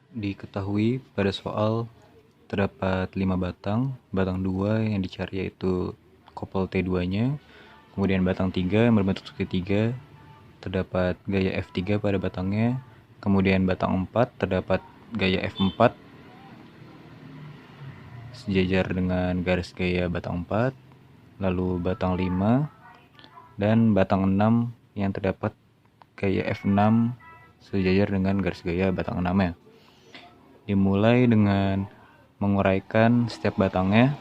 Diketahui pada soal terdapat 5 batang 2 yang dicari yaitu kopel T2-nya, kemudian batang 3 yang berbentuk segitiga, terdapat gaya F3 pada batangnya, kemudian batang 4 terdapat gaya F4 sejajar dengan garis gaya batang 4, lalu batang 5 dan batang 6 yang terdapat gaya F6 sejajar dengan garis gaya batang 6-nya. Dimulai dengan menguraikan setiap batangnya.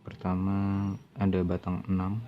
Pertama ada batang 6,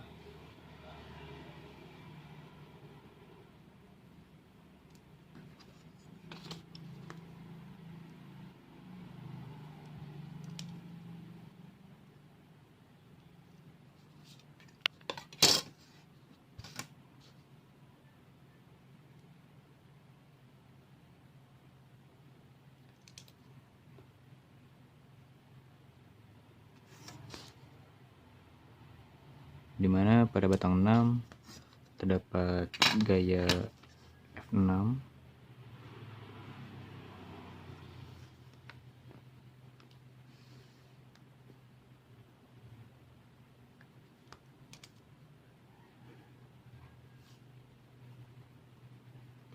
dimana pada batang 6 terdapat gaya F6,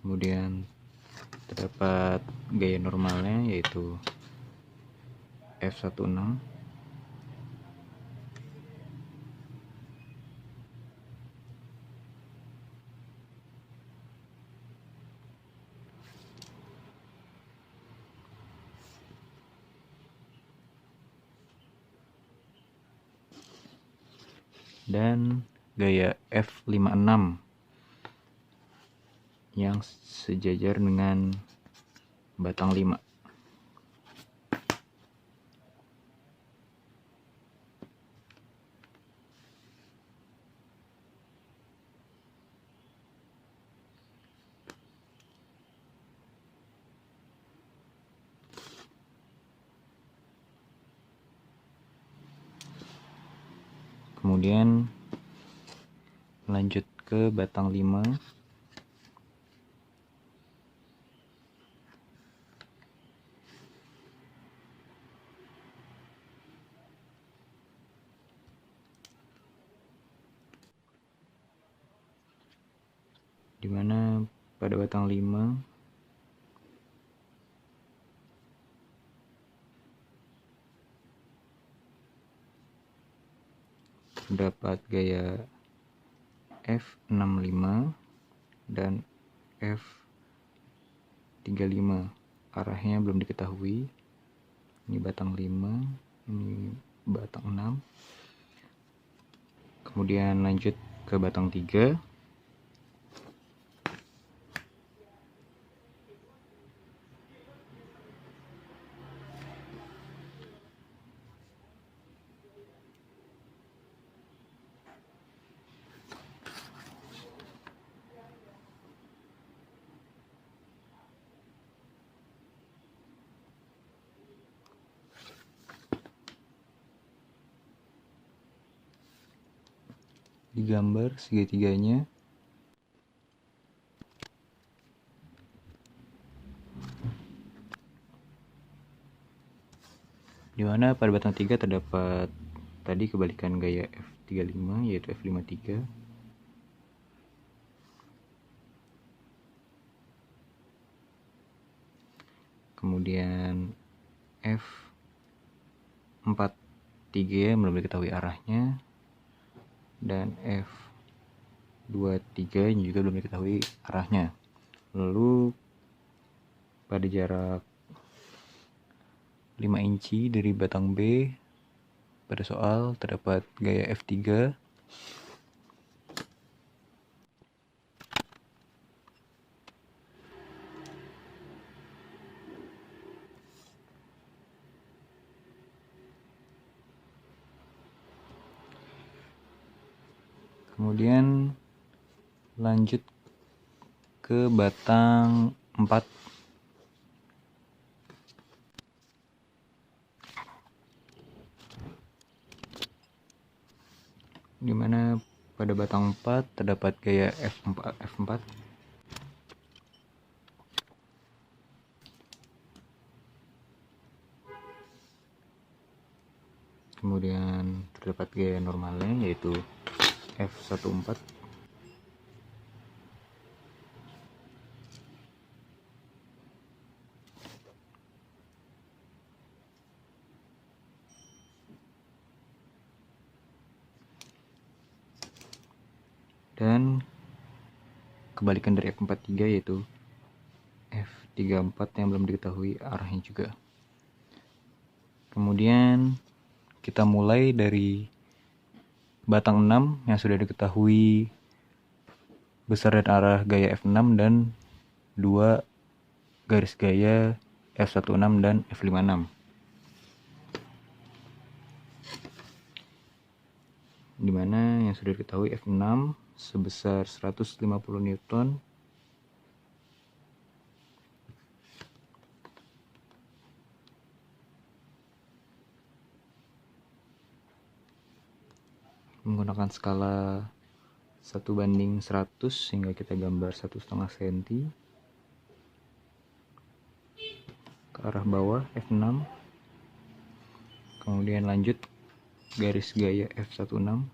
kemudian terdapat gaya normalnya yaitu F16, dan gaya F56 yang sejajar dengan batang 5. Kemudian lanjut ke batang 5, dimana pada batang 5 terdapat gaya F65 dan F35. Arahnya belum diketahui. Ini batang 5, ini batang 6. Kemudian lanjut ke batang 3. Digambar segitiganya. Dimana pada batang 3 terdapat tadi kebalikan gaya F35 yaitu F53. Kemudian F43 belum diketahui arahnya, dan F23 juga belum diketahui arahnya. Lalu pada jarak 5 inci dari batang B pada soal terdapat gaya F3, Kemudian lanjut ke batang 4. Dimana pada batang 4 terdapat gaya F4. Kemudian terdapat gaya normalnya yaitu F14. Dan kebalikan dari F43 yaitu F34 yang belum diketahui arahnya juga. Kemudian kita mulai dari batang 6 yang sudah diketahui besar dan arah gaya F6 dan 2 garis gaya F16 dan F56. Dimana yang sudah diketahui F6 sebesar 150 Newton menggunakan skala 1:100 sehingga kita gambar 1,5 cm ke arah bawah F6. Kemudian lanjut garis gaya F16.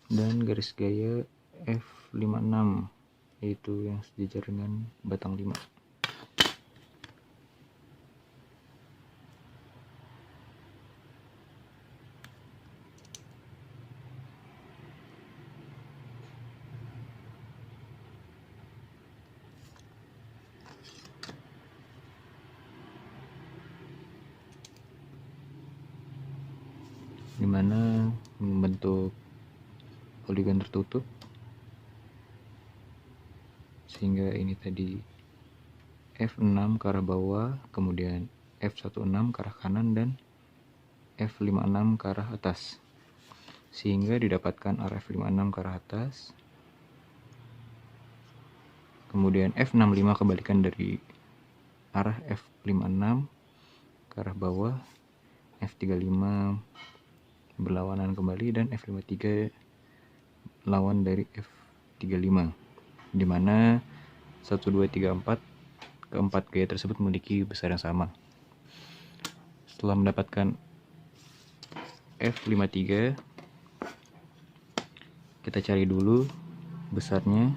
Dan garis gaya F56 yaitu yang sejajar dengan batang 5. Dimana membentuk poligon tertutup sehingga ini tadi F6 ke arah bawah, kemudian F16 ke arah kanan dan F56 ke arah atas, sehingga didapatkan arah F56 ke arah atas. Kemudian F65 kebalikan dari arah F56 ke arah bawah, F35 berlawanan kembali, dan F53 lawan dari F35, dimana 1, 2, 3, 4 keempat gaya tersebut memiliki besar yang sama. Setelah mendapatkan F53, kita cari dulu besarnya.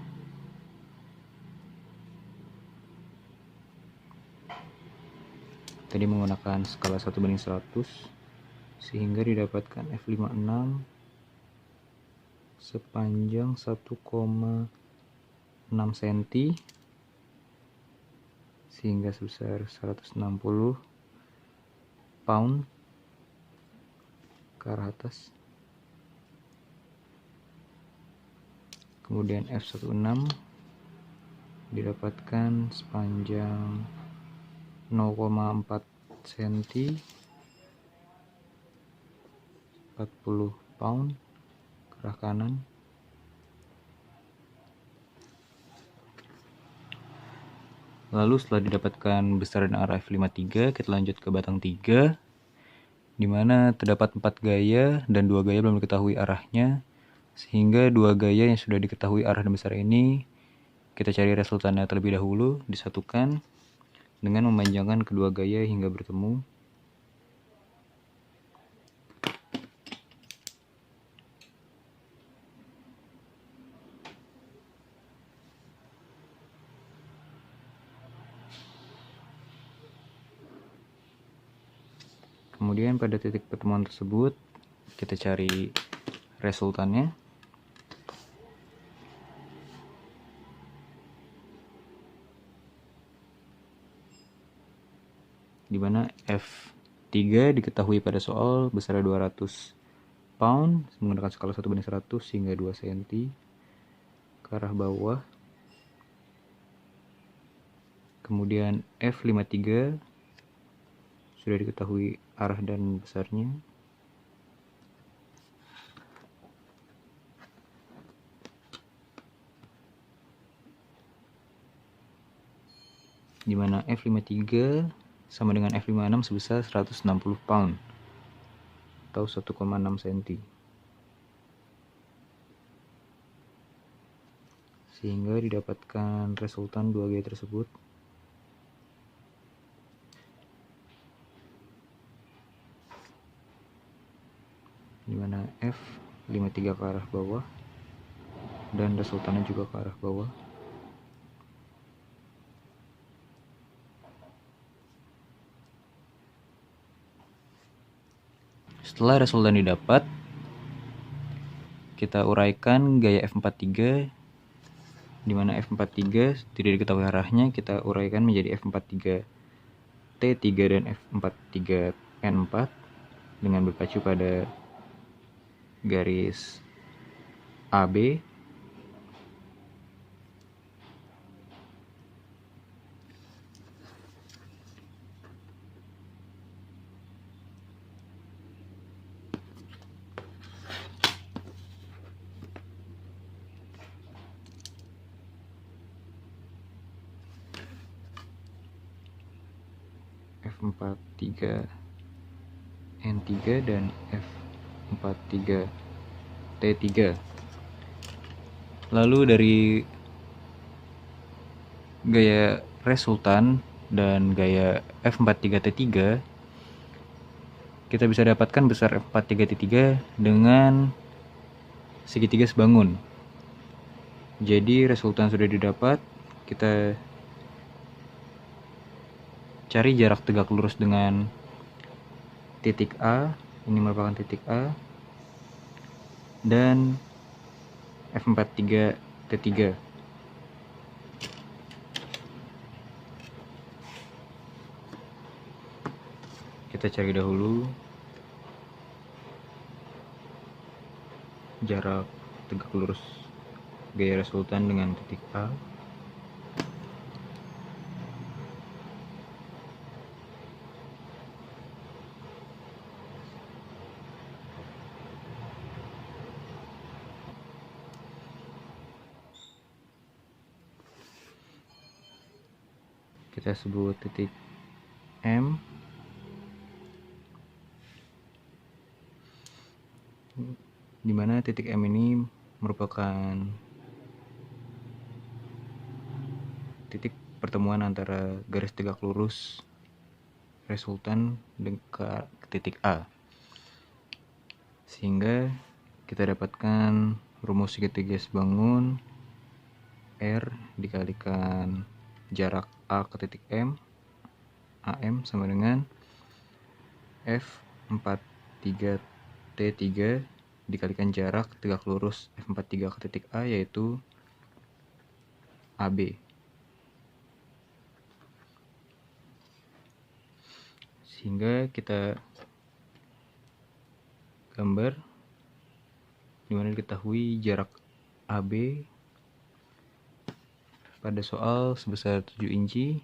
Tadi menggunakan skala 1:100 sehingga didapatkan F56 sepanjang 1,6 cm sehingga sebesar 160 pound ke arah atas. Kemudian F16 didapatkan sepanjang 0,4 cm 40 pound ke arah kanan. Lalu setelah didapatkan besar dan arah F53, kita lanjut ke batang 3, di mana terdapat 4 gaya dan 2 gaya belum diketahui arahnya, sehingga 2 gaya yang sudah diketahui arah dan besar ini kita cari resultannya terlebih dahulu, disatukan dengan memanjangkan kedua gaya hingga bertemu. Kemudian pada titik pertemuan tersebut kita cari resultannya. Di mana F3 diketahui pada soal besar 240 pound menggunakan skala 1/100 hingga 2 cm ke arah bawah. Kemudian F53 sudah diketahui arah dan besarnya. Di mana F53 sama dengan F56 sebesar 160 pound atau 1,6 cm. Sehingga didapatkan resultan dua gaya tersebut. Di mana F53 ke arah bawah dan resultannya juga ke arah bawah. Setelah resultan didapat, kita uraikan gaya F43, di mana F43 tidak diketahui arahnya, kita uraikan menjadi F43 T3 dan F43 N4 dengan berpacu pada garis AB. F43 N3 dan F43 T3. Lalu dari gaya resultan dan gaya F43 T3, kita bisa dapatkan besar F43 T3 dengan segitiga sebangun. Jadi resultan sudah didapat, kita cari jarak tegak lurus dengan titik A, ini merupakan titik A, dan F43 T3. Kita cari dahulu jarak tegak lurus gaya resultan dengan titik A. Kita sebut titik M. Di mana titik M ini merupakan titik pertemuan antara garis tegak lurus resultan ke titik A. Sehingga kita dapatkan rumus segitiga sebangun R dikalikan jarak A ke titik M, AM sama dengan F43 T3 dikalikan jarak tegak lurus F43 ke titik A, yaitu AB. Sehingga kita gambar dimana diketahui jarak AB pada soal sebesar 7 inci.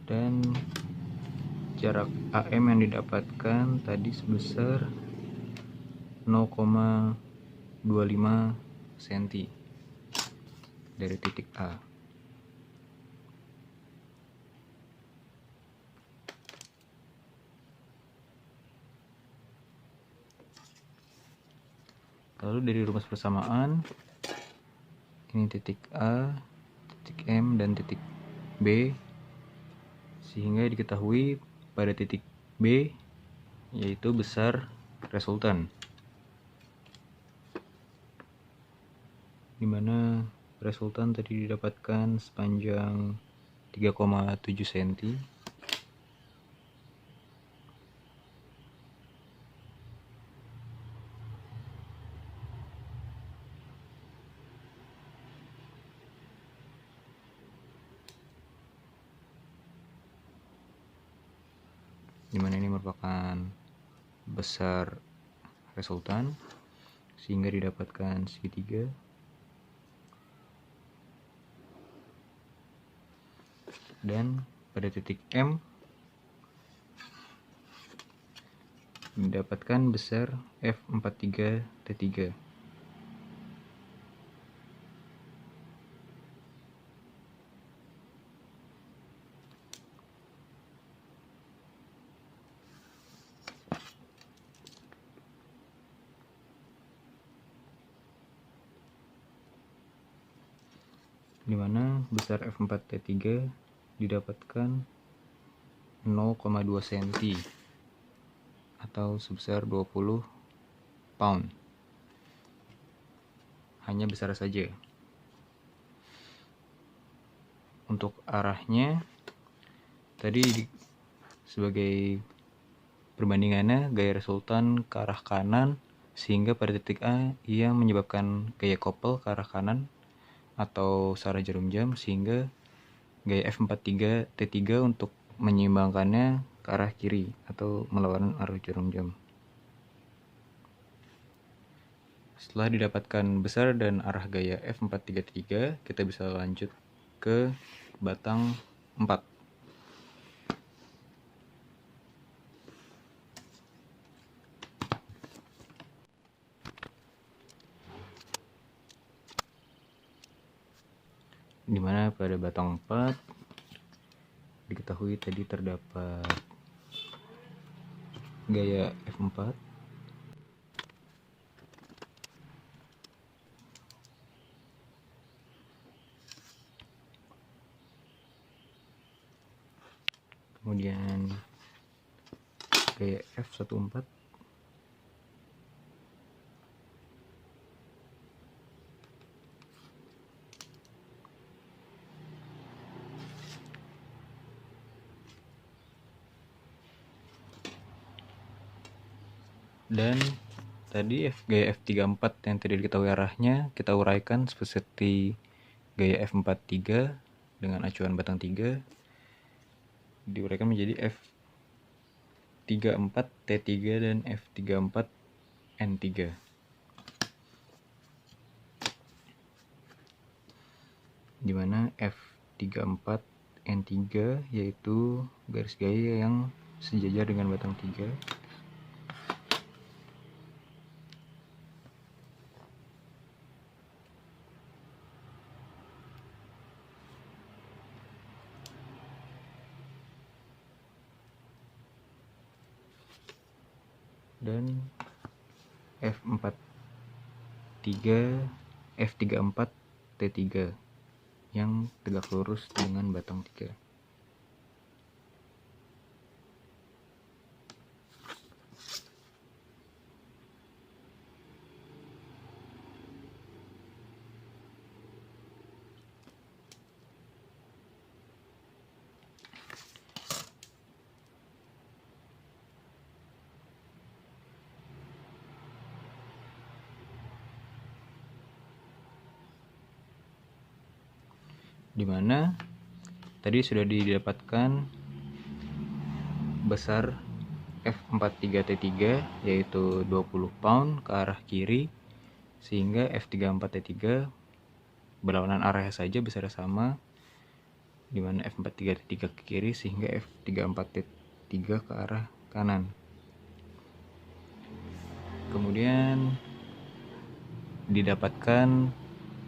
Dan jarak AM yang didapatkan tadi sebesar 0,25 cm dari titik A. Lalu dari rumus persamaan, ini titik A, titik M, dan titik B, sehingga diketahui pada titik B yaitu besar resultan, dimana resultan tadi didapatkan sepanjang 3,7 cm. Dimana ini merupakan besar resultan sehingga didapatkan segitiga. Dan pada titik M mendapatkan besar F43T3. Di mana besar F4T3 didapatkan 0,2 cm atau sebesar 20 pound. Hanya besar saja. Untuk arahnya tadi sebagai perbandingannya gaya resultan ke arah kanan, sehingga pada titik A ia menyebabkan gaya kopel ke arah kanan atau searah jarum jam, sehingga gaya F43T3 untuk menyeimbangkannya ke arah kiri atau melawan arah jarum jam. Setelah didapatkan besar dan arah gaya F43T3, kita bisa lanjut ke batang 4. Dimana pada batang 4 diketahui tadi terdapat gaya F4, kemudian gaya F14, dan tadi gaya F34 yang tidak diketahui arahnya kita uraikan seperti gaya F43 dengan acuan batang 3 diuraikan menjadi F34T3 dan F34N3. Dimana F34N3 yaitu garis gaya yang sejajar dengan batang 3. Dan F34T3 yang tegak lurus dengan batang 3. Dimana tadi sudah didapatkan besar F43T3 yaitu 20 pound ke arah kiri, sehingga F34T3 berlawanan arahnya saja besarnya sama, dimana F43T3 ke kiri sehingga F34T3 ke arah kanan. Kemudian didapatkan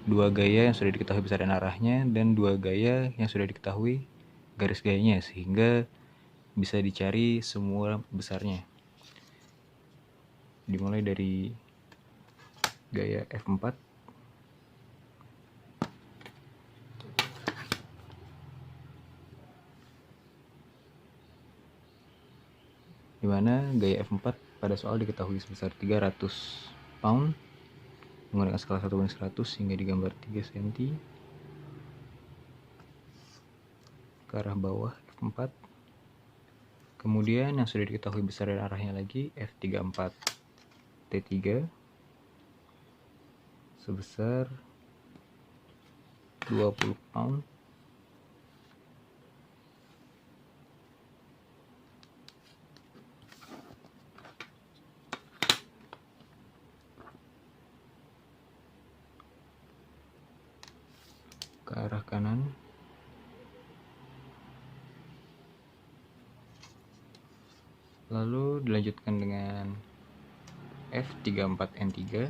dua gaya yang sudah diketahui besar dan arahnya dan dua gaya yang sudah diketahui garis gayanya, sehingga bisa dicari semua besarnya. Dimulai dari gaya F4, dimana gaya F4 pada soal diketahui sebesar 300 pound menggunakan skala 1/100 hingga digambar 3 cm. ke arah bawah F4. Kemudian yang sudah diketahui besar dan arahnya lagi F34 T3 sebesar 20 pound. Ke arah kanan. Lalu dilanjutkan dengan F34N3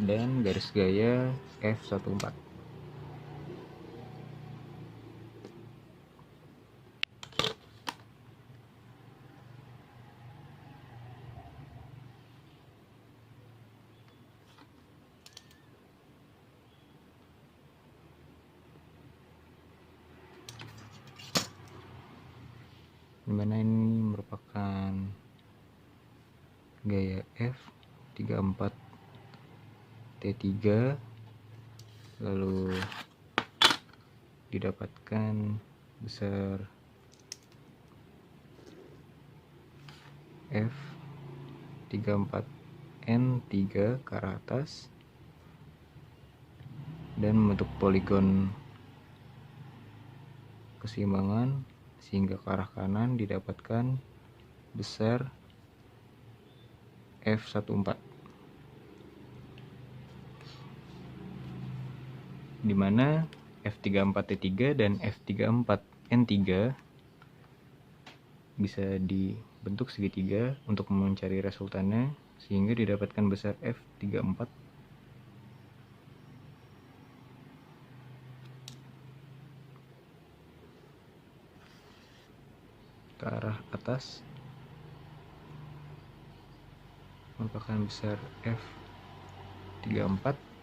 dan garis gaya F14. Dimana ini merupakan gaya F34 T3, lalu didapatkan besar F34N3 ke arah atas dan membentuk poligon keseimbangan, sehingga ke arah kanan didapatkan besar F14, di mana F34T3 dan F34N3 bisa dibentuk segitiga untuk mencari resultannya, sehingga didapatkan besar F34 ke arah atas merupakan besar F34,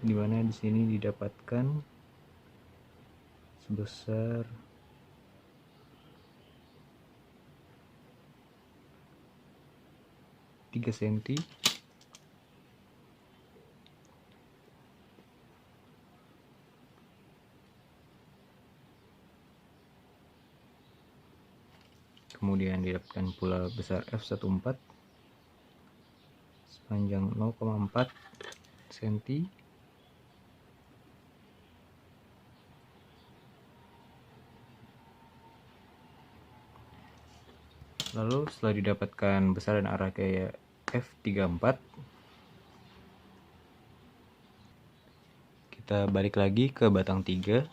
di mana di sini didapatkan sebesar tiga senti. Kemudian didapatkan pula besar F14 sepanjang 0,4 cm. Lalu setelah didapatkan besar dan arah gaya F34, kita balik lagi ke batang 3.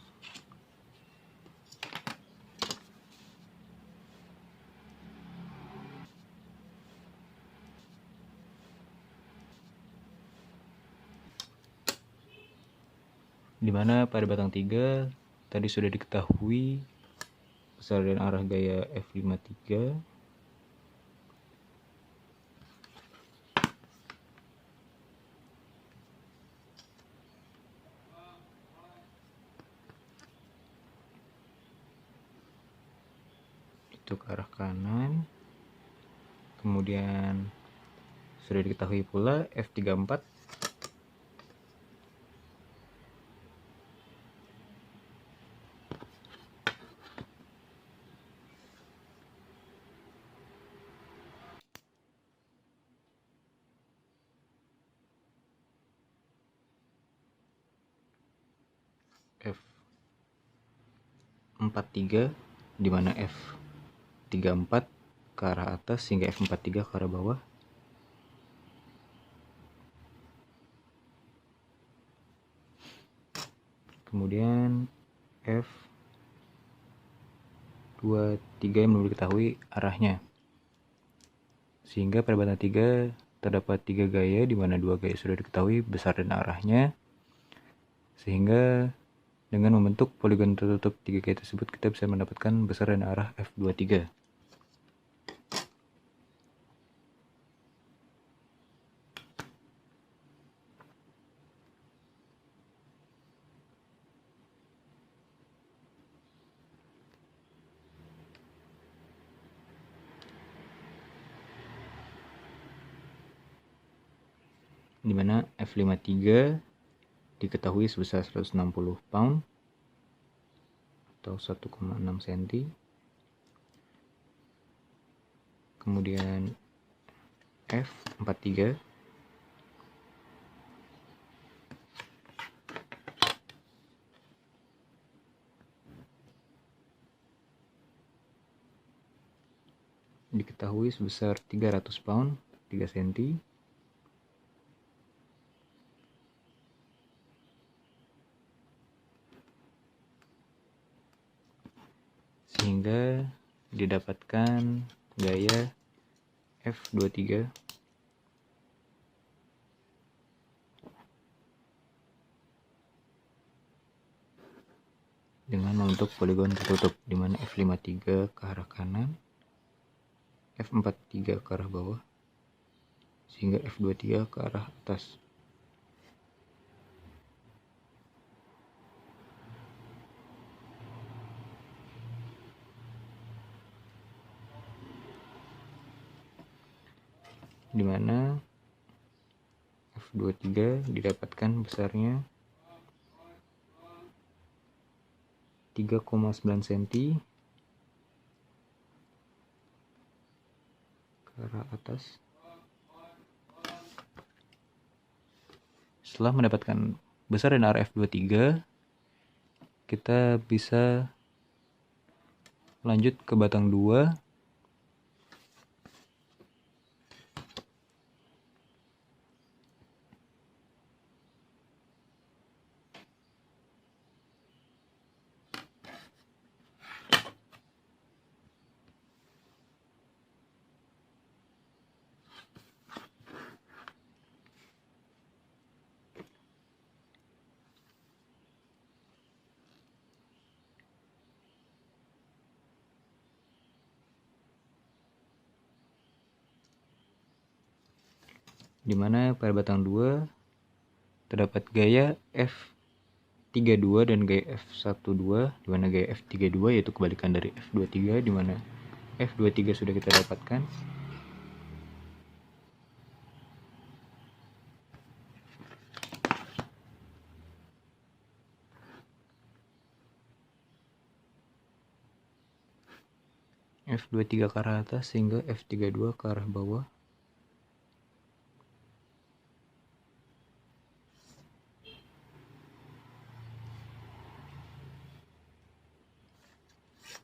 Dimana pada batang 3 tadi sudah diketahui besar dan arah gaya F53, itu ke arah kanan. Kemudian sudah diketahui pula F34 F43, di mana F34 ke arah atas hingga F43 ke arah bawah. Kemudian F23 yang belum diketahui arahnya. Sehingga pada batang 3 terdapat 3 gaya, di mana 2 gaya sudah diketahui besar dan arahnya. Sehingga Dengan membentuk poligon tertutup 3 gaya tersebut, kita bisa mendapatkan besar dan arah F23. Di mana F53 diketahui sebesar 160 pound atau 1,6 cm. Kemudian F43 diketahui sebesar 300 pound 3 cm. Sehingga didapatkan gaya F23 dengan membentuk poligon tertutup, di mana F53 ke arah kanan, F43 ke arah bawah, sehingga F23 ke arah atas. Di mana F23 didapatkan besarnya 3,9 cm ke arah atas. Setelah mendapatkan besar dan arah F23, kita bisa lanjut ke batang 2. Di mana pada batang 2 terdapat gaya F32 dan gaya F12, di mana gaya F32 yaitu kebalikan dari F23, di mana F23 sudah kita dapatkan. F23 ke arah atas sehingga F32 ke arah bawah.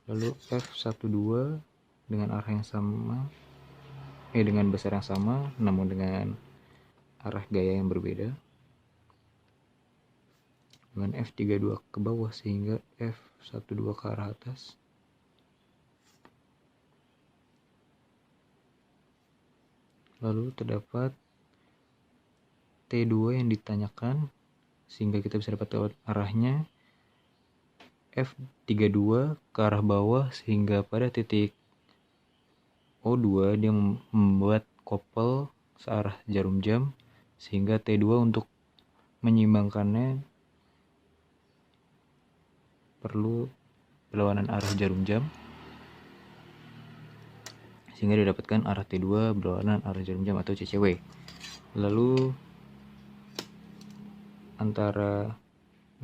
Lalu F12 dengan arah yang sama, dengan besar yang sama, namun dengan arah gaya yang berbeda. Dengan F32 ke bawah sehingga F12 ke arah atas. Lalu terdapat T2 yang ditanyakan, sehingga kita bisa dapat arahnya F32 ke arah bawah, sehingga pada titik O2 dia membuat kopel searah jarum jam, sehingga T2 untuk menyeimbangkannya perlu berlawanan arah jarum jam, sehingga didapatkan arah T2 berlawanan arah jarum jam atau CCW. Lalu antara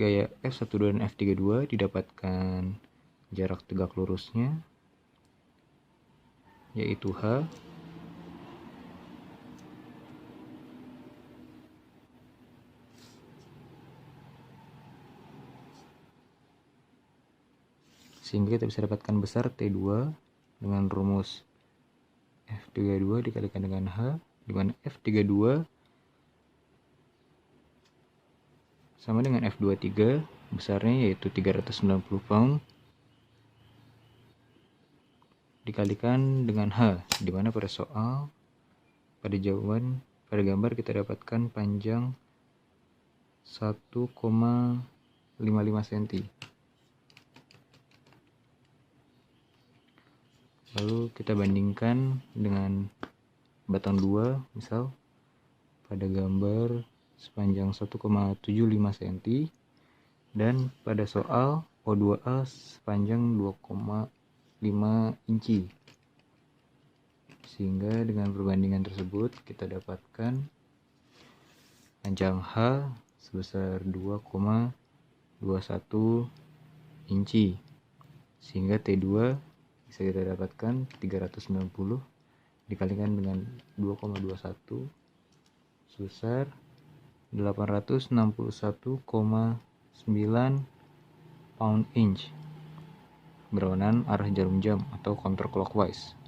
gaya F12 dan F32 didapatkan jarak tegak lurusnya, yaitu H. Sehingga kita bisa dapatkan besar T2 dengan rumus F32 dikalikan dengan H, di mana F32 sama dengan F23 besarnya yaitu 390 pound dikalikan dengan H, di mana pada soal, pada jawaban, pada gambar kita dapatkan panjang 1,6 cm. Lalu kita bandingkan dengan batang 2, misal pada gambar sepanjang 1,75 cm dan pada soal O2A sepanjang 2,5 inci. Sehingga dengan perbandingan tersebut kita dapatkan panjang H sebesar 2,21 inci, sehingga T2 bisa kita dapatkan 390 dikalikan dengan 2,21 sebesar 861,9 pound inch berlawanan arah jarum jam atau counterclockwise.